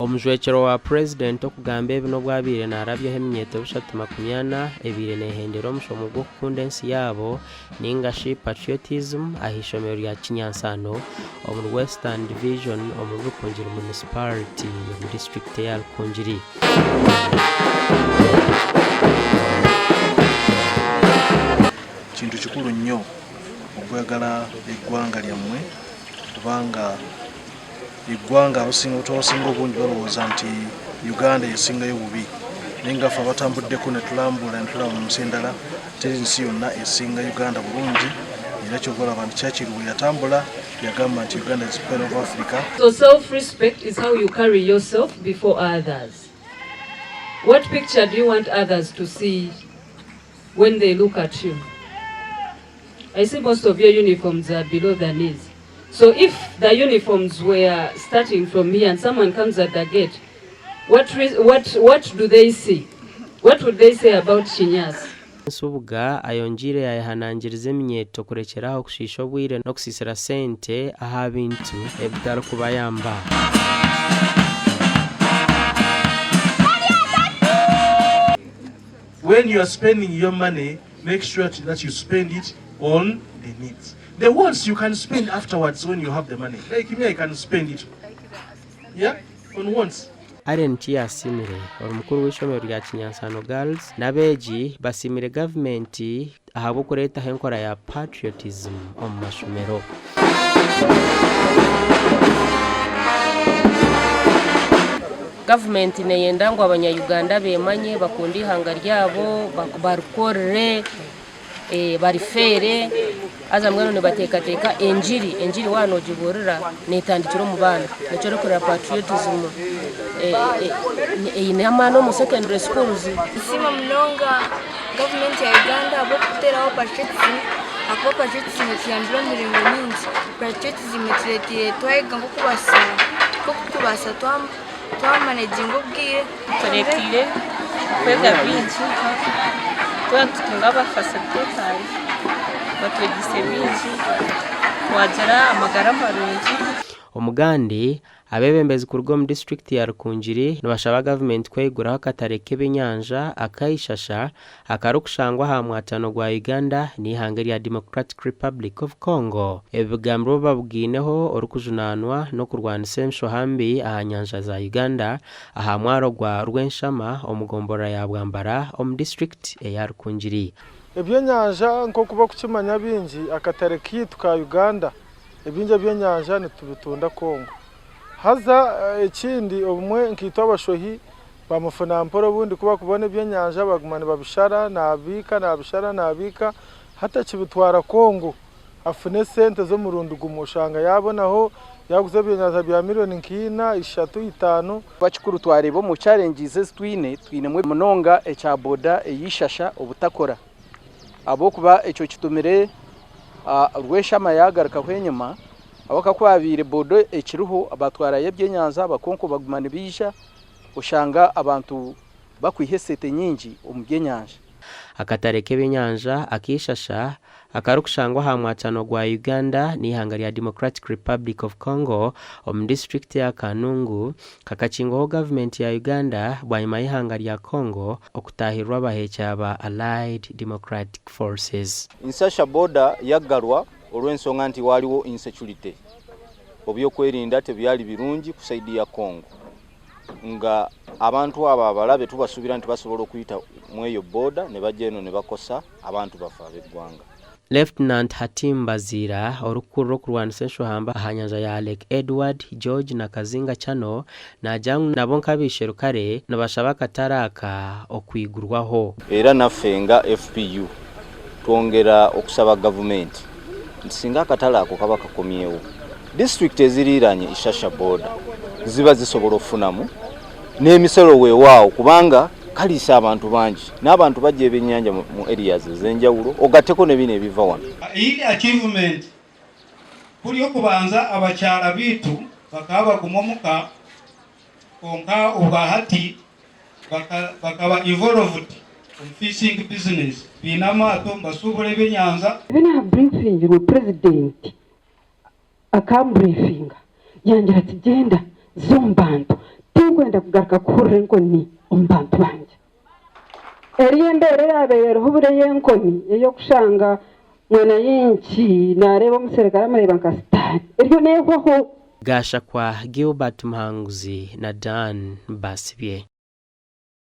omujwekero wa president okugamba ebino bwabire narabyeho emyeto bushatu makumyana ebire nehendera omushomo gw'okukunda ensi yabo ningashi patriotism ahishomero rya Kinyansano omu Western Division omu Rukungiri Municipality mu district ya Rukungiri. Kintu kikulu nnyo okwagala eggwanga lyammwe kubanga eggwanga abasinga obungi balowooza nti Uganda esingayo bubi naye nga ffe abatambuddeko ne tulambula ne tulaba mu nsi endala teri nsi yonna esinga Uganda bulungi era ky'ogolaba nti Churchill bwe yatambula yagamba nti Uganda is pen of Africa. So self-respect is how you carry yourself before others. What picture do you want others to see when they look at you? I see most of your uniforms are below the knees. So if the uniforms were starting from here and someone comes at the gate, what do they see? What would they say about Chinyas? Nsubuga ayonjire yahanangiriza emyeto kurekeraho kushisha obwire no kusisira sente aha bintu ebitari kubayamba. When you are spending your money, make sure that you spend it on the needs. The wants you can spend afterwards when you have the money. Like me, I can spend it. Yeah? On wants. RNT yasimire omukuru w'ishomero rya Kinyansano Girls nabeji basimire government ahabo kureta henkora ya patriotism omu mashomero. Government neyenda ngo abanya-Uganda bemanye bakundi ihanga ryabo barukorere barifere aza mwano ne batekateka enjiri wano giborera netandikiro mu bana necyo rukora patriotism ine amano mu secondary schools isima mnonga government ya Uganda abo kuteraho patriotism ako patriotism cyandura miringo nyinshi patriotism turetire twaiga ngo kubasa twamanaging ubwire turetire kwega bintu tutunga abafacilitators batwegise bintu wagera amagara marungi. Omugandi abebembezi ku rugo mu district ya Rukungiri nibashaba government kweguraho akatare k'ebinyanja akayishasha akarukushangwa ha mwatano gwa Uganda n'ihanga rya Democratic Republic of Congo. Ebigambiro babwineho orukujunanwa no kurwanisa enshohambi aha nyanja za Uganda aha mwaro gwa Rwenshama omugombora ya Bwambara omu district ya Rukungiri. Ebyenyanja nko kuba kukimanya bingi akatare kitu ka Uganda ebinja byenyanja nitubitunda Kongo. Haza ekindi obumwe nkitwa abashohi bamufuna mporo bundi kuba kubona ebyenyanja bagumane babishara nabika hata kibitwara Kongo afune sente zo murundu gumushanga yabonaho yaguze ebyenyanja bya miliyoni nkina 3-5 bakikuru twarebo mu challenges twine mwe munonga echa boda eyishasha obutakora abo kuba echo kitumire Rweshama yagaruka kwenyuma abakakwabire bodo ekiruho abatwara yebyenyanza abakonko bagumana bisha ushanga abantu bakwihesete nyingi omubyenyanja. Akatare k'ebinyanja akishasha akarukushangwa ha mwatano gwa Uganda n'ihanga rya Democratic Republic of Congo omu district ya Kanungu kakachingoho government ya Uganda bwanyuma y'ihanga rya Congo okutahirwa abahecha aba Allied Democratic Forces. Insasha border yaggalwa olw'ensonga nti waliwo insecurity obyokwerinda tebyali birungi kusaidia Congo nga abantu aba abalabe tubasubira nti basobola okuyita mweyo border ne bajeno ne bakosa abantu bafa b'eggwanga. Lieutenant Hatim Bazira orukuru kurwanisa enshohamba ahanyaza ya Lake Edward George na Kazinga Chano na jangu nabonka bisherukare nabashaba kataraka okwigurwaho. Era nafenga FPU twongera okusaba government nsinga katalako kaba kakomyewo district eziriranye ishasha border ziba zisobola ofunamu n'emisolo weewaawo kubanga kalisa abantu bangi n'abantu bajje ebenyanja mu areas ezenjawulo ogateko ne bino ebiva wano. Ili achievement kuli okubanza abakyala bitu bakaba gumomuka konka obahati bakaba involved in fishing business binamato basubule ebyenyanza. When I briefing with president akam briefing yangira tugenda zombantu kwenda kugaruka kuhurira enkoni omu bantu banje eriyo embeera yabeereho bure y'enkoni eyo kushanga mwana y'enki nareeba omuserikale amareba nka sitaani eriyo neehwaho. Gasha kwa Gilbert Muhanguzi na Dan Basibye.